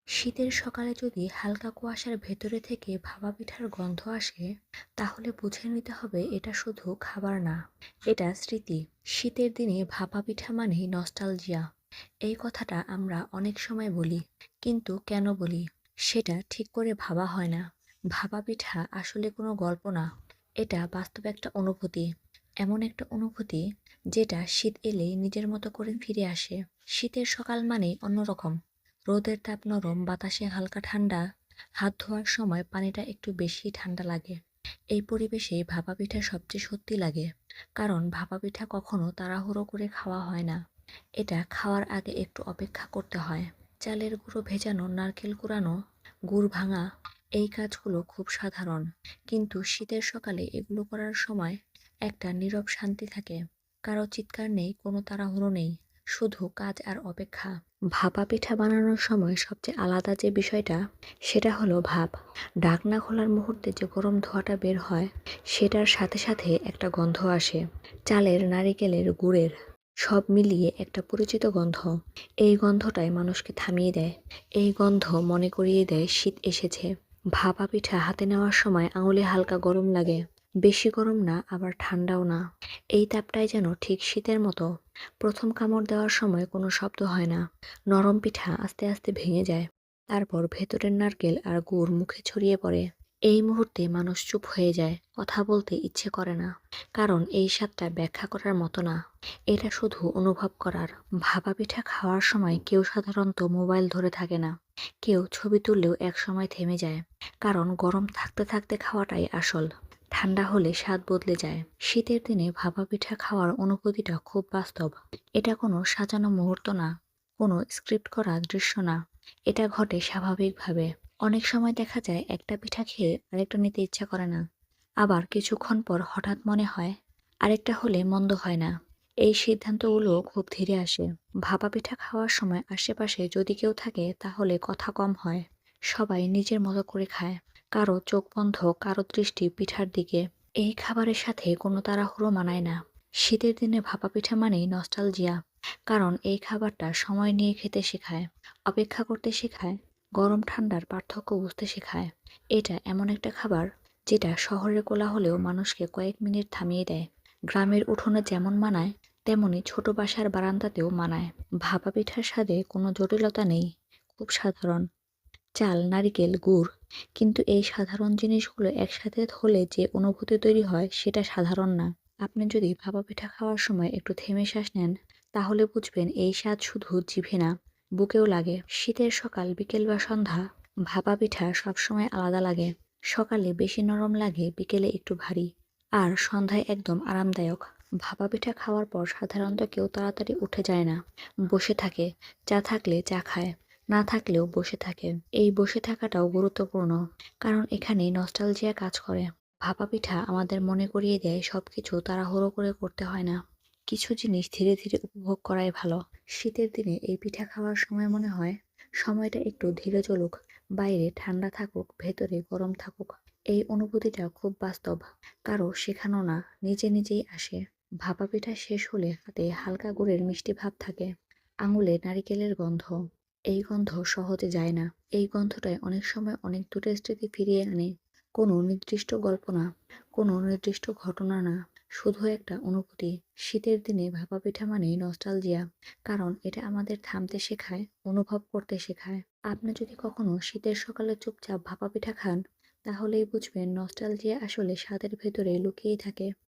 শীতের সকালে যদি হালকা কুয়াশার ভেতরে থেকে ভাপা পিঠার গন্ধ আসে, তাহলে বুঝে নিতে হবে এটা শুধু খাবার না, এটা স্মৃতি। শীতের দিনে ভাপা পিঠা মানেই নস্টালজিয়া। এই কথাটা আমরা অনেক সময় বলি, কিন্তু কেন বলি সেটা ঠিক করে ভাবা হয় না। ভাপা পিঠা আসলে কোনো গল্প না, এটা বাস্তব একটা অনুভূতি। এমন একটা অনুভূতি যেটা শীত এলেই নিজের মতো করে ফিরে আসে। শীতের সকাল মানেই অন্যরকম। রোদের তাপ নরম, বাতাসে হালকা ঠান্ডা, হাত ধোয়ার সময় পানিটা একটু বেশি ঠান্ডা লাগে। এই পরিবেশে ভাপা পিঠা সবচেয়ে সত্যি লাগে, কারণ ভাপা পিঠা কখনো তাড়াহুড়ো করে খাওয়া হয় না। এটা খাওয়ার আগে একটু অপেক্ষা করতে হয়। চালের গুঁড়ো ভেজানো, নারকেল কুড়ানো, গুড় ভাঙা, এই কাজগুলো খুব সাধারণ, কিন্তু শীতের সকালে এগুলো করার সময় একটা নীরব শান্তি থাকে। কারো চিৎকার নেই, কোনো তাড়াহুড়ো নেই, শুধু কাজ আর অপেক্ষা। ভাপা পিঠা বানানোর সময় সবচেয়ে আলাদা যে বিষয়টা, সেটা হলো ভাপ। ঢাকনা খোলার মুহূর্তে যে গরম ধোঁয়াটা বের হয়, সেটার সাথে সাথে একটা গন্ধ আসে। চালের, নারিকেলের, গুড়ের, সব মিলিয়ে একটা পরিচিত গন্ধ। এই গন্ধটাই মানুষকে থামিয়ে দেয়। এই গন্ধ মনে করিয়ে দেয় শীত এসেছে। ভাপা পিঠা হাতে নেওয়ার সময় আঙুলে হালকা গরম লাগে। বেশি গরম না, আবার ঠান্ডাও না। এই তাপটাই যেন ঠিক শীতের মতো। প্রথম কামড় দেওয়ার সময় কোনো শব্দ হয় না। নরম পিঠা আস্তে আস্তে ভেঙে যায়। তারপর ভেতরের নারকেল আর গুড় মুখে ছড়িয়ে পড়ে। এই মুহূর্তে মানুষ চুপ হয়ে যায়, কথা বলতে ইচ্ছে করে না। কারণ এই স্বাদটা ব্যাখ্যা করার মতো না, এটা শুধু অনুভব করার। ভাপা পিঠা খাওয়ার সময় কেউ সাধারণত মোবাইল ধরে থাকে না। কেউ ছবি তুললেও একসময় থেমে যায়। কারণ গরম থাকতে থাকতে খাওয়াটাই আসল। ঠান্ডা হলে স্বাদ বদলে যায়। শীতের দিনে ভাপা পিঠা খাওয়ার অনুভূতিটা খুব বাস্তব। এটা কোনো সাজানো মুহূর্ত না, কোনো স্ক্রিপ্ট করা দৃশ্য না। এটা ঘটে স্বাভাবিকভাবে। অনেক সময় দেখা যায় একটা পিঠা খেয়ে আরেকটা নিতে ইচ্ছা করে না। আবার কিছুক্ষণ পর হঠাৎ মনে হয় আরেকটা হলে মন্দ হয় না। এই সিদ্ধান্তগুলো খুব ধীরে আসে। ভাপা পিঠা খাওয়ার সময় আশেপাশে যদি কেউ থাকে, তাহলে কথা কম হয়। সবাই নিজের মতো করে খায়। কারো চোখ বন্ধ, কারো দৃষ্টি পিঠার দিকে। এই খাবারের সাথে কোনো তাড়াহুড়ো মানায় না। শীতের দিনে ভাপা পিঠা মানেই নস্টালজিয়া। কারণ এই খাবারটা সময় নিয়ে খেতে শেখায়, অপেক্ষা করতে শেখায়, গরম ঠান্ডার পার্থক্য বুঝতে শেখায়। এটা এমন একটা খাবার যেটা শহরের কোলাহলেও মানুষকে কয়েক মিনিট থামিয়ে দেয়। গ্রামের উঠোনে যেমন মানায়, তেমনি ছোট বাসার বারান্দাতেও মানায়। ভাপা পিঠার স্বাদে কোনো জটিলতা নেই, খুব সাধারণ। চাল, নারিকেল, গুড়, কিন্তু এই সাধারণ জিনিসগুলো একসাথে হলে যে অনুভূতি তৈরি হয়, সেটা সাধারণ না। আপনি যদি ভাপা পিঠা খাওয়ার সময় একটু থেমে শ্বাস নেন, তাহলে বুঝবেন এই স্বাদ শুধু জিভে না, বুকেও লাগে। শীতের সকাল, বিকেল বা সন্ধ্যা, ভাপা পিঠা সবসময় আলাদা লাগে। সকালে বেশি নরম লাগে, বিকেলে একটু ভারী, আর সন্ধ্যায় একদম আরামদায়ক। ভাপা পিঠা খাওয়ার পর সাধারণত কেউ তাড়াতাড়ি উঠে যায় না, বসে থাকে। চা থাকলে চা খায়, না থাকলেও বসে থাকে। এই বসে থাকাটাও গুরুত্বপূর্ণ, কারণ এখানেই নস্টালজিয়া কাজ করে। ভাপা পিঠা আমাদের মনে করিয়ে দেয় সবকিছু তাড়াহুড়ো করে করতে হয় না। কিছু জিনিস ধীরে ধীরে উপভোগ করাই ভালো। শীতের দিনে এই পিঠা খাওয়ার সময় মনে হয় সময়টা একটু ধীরে চলুক। বাইরে ঠান্ডা থাকুক, ভেতরে গরম থাকুক। এই অনুভূতিটা খুব বাস্তব, কারো শেখানো না, নিজে নিজেই আসে। ভাপা পিঠা শেষ হলে হাতে হালকা গুড়ের মিষ্টি ভাব থাকে, আঙুলে নারিকেলের গন্ধ। এই গন্ধ সহজে যায় না। এই গন্ধটাই অনেক সময় অনেক দূরের স্মৃতি ফিরিয়ে আনে। কোনো নির্দিষ্ট গল্প না, কোনো নির্দিষ্ট ঘটনা না, শুধু একটা অনুভূতি। শীতের দিনে ভাপা পিঠা মানেই নস্টালজিয়া, কারণ এটা আমাদের থামতে শেখায়, অনুভব করতে শেখায়। আপনি যদি কখনো শীতের সকালে চুপচাপ ভাপা পিঠা খান, তাহলেই বুঝবেন নস্টালজিয়া আসলে স্বাদের ভেতরে লুকিয়েই থাকে।